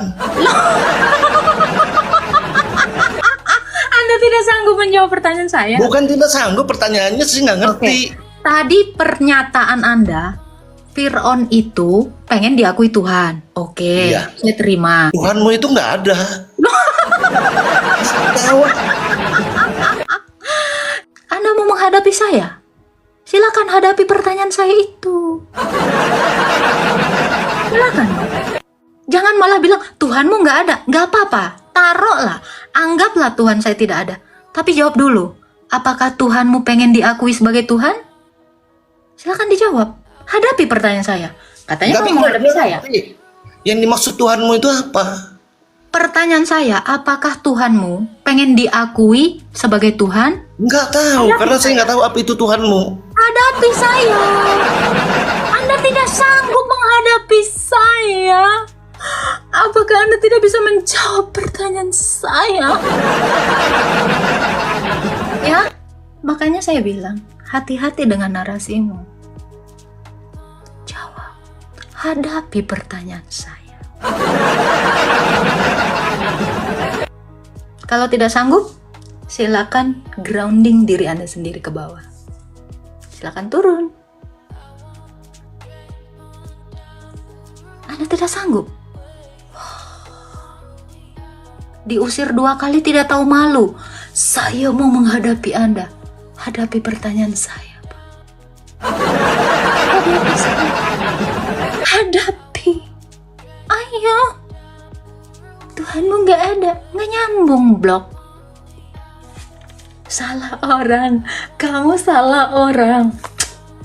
Anda tidak sanggup menjawab pertanyaan saya. Bukan tidak sanggup, pertanyaannya sih nggak ngerti. Tadi pernyataan Anda, Fir'aun itu pengen diakui Tuhan. Oke, Iya. saya terima. Tuhanmu itu nggak ada. Tahu. Anda mau menghadapi saya? Silakan hadapi pertanyaan saya itu. Silakan. Jangan malah bilang Tuhanmu nggak ada. Nggak apa-apa. Taruhlah. Anggaplah Tuhan saya tidak ada. Tapi jawab dulu. Apakah Tuhanmu pengen diakui sebagai Tuhan? Silakan dijawab. Hadapi pertanyaan saya. Katanya Nggak kamu mau hadapi bisa. saya. Yang dimaksud Tuhanmu itu apa? Pertanyaan saya, apakah Tuhanmu pengen diakui sebagai Tuhan? Nggak tahu, karena saya nggak tahu apa itu Tuhanmu. Hadapi saya. Anda tidak sanggup menghadapi saya. Apakah Anda tidak bisa menjawab pertanyaan saya? Ya, makanya saya bilang, hati-hati dengan narasimu. Jawab. Hadapi pertanyaan saya. Kalau tidak sanggup, silakan grounding diri Anda sendiri ke bawah. Silakan turun. Anda tidak sanggup. Diusir 2 kali tidak tahu malu. Saya mau menghadapi Anda. Hadapi pertanyaan saya, Pak. Hadapi saya. Hadapi. Ayo. Tuhanmu nggak ada, nggak nyambung blok. Salah orang, kamu salah orang.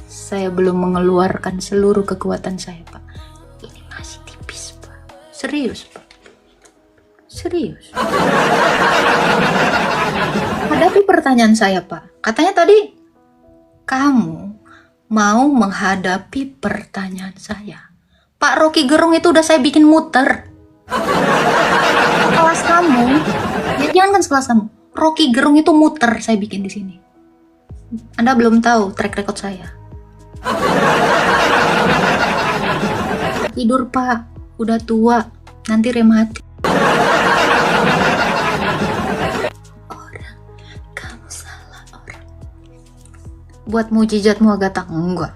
Saya belum mengeluarkan seluruh kekuatan saya, Pak. Ini masih tipis, Pak. Serius, Pak. Serius. Hadapi pertanyaan saya, Pak. Katanya tadi, kamu mau menghadapi pertanyaan saya. Pak Rocky Gerung itu udah saya bikin muter. Kelas kamu, ya jangan kan kelas kamu. Rocky Gerung itu muter saya bikin di sini. Anda belum tahu track record saya. Tidur Pak, udah tua, nanti rematik. Orang, kamu salah orang. Buat mujizatmu Agatha, enggak.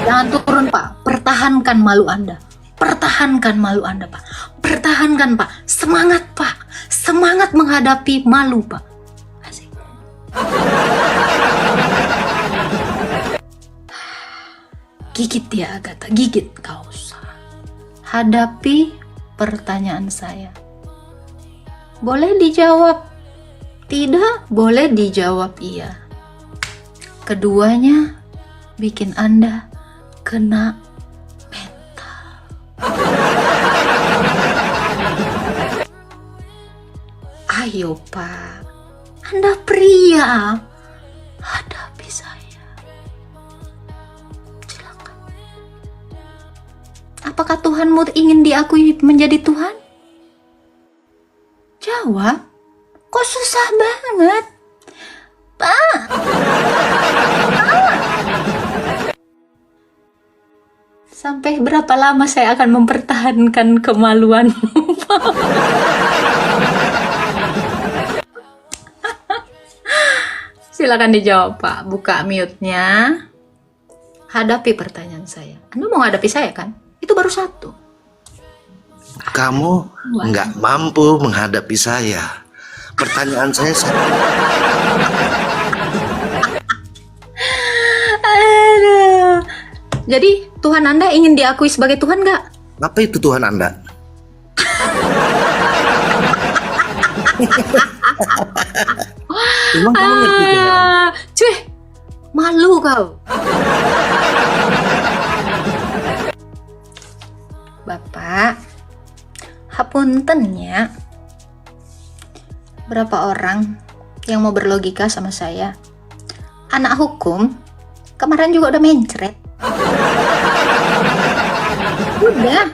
Jangan turun Pak, pertahankan malu Anda. Pertahankan malu Anda Pak. Pertahankan Pak, semangat Pak. Semangat menghadapi malu Pak. Asik. Gigit ya Agatha, gigit. Gak usah. Hadapi pertanyaan saya. Boleh dijawab tidak, boleh dijawab iya. Keduanya bikin Anda kena mental. Ayo Pak, Anda pria, hadapi saya. Silakan. Apakah Tuhanmu ingin diakui menjadi Tuhan? Jawab. Kok susah banget? Pak. Sampai berapa lama saya akan mempertahankan kemaluanmu? Silakan dijawab Pak. Buka mute-nya. Hadapi pertanyaan saya. Anda mau hadapi saya kan? Itu baru satu. Kamu nggak mampu menghadapi saya. Pertanyaan saya satu. Aduh. Jadi Tuhan Anda ingin diakui sebagai Tuhan nggak? Apa itu Tuhan Anda? Emang kamu ngerti kan? Cuy, malu kau. Bapak, hapuntennya. Berapa orang yang mau berlogika sama saya? Anak hukum, kemarin juga udah mencret. Udah.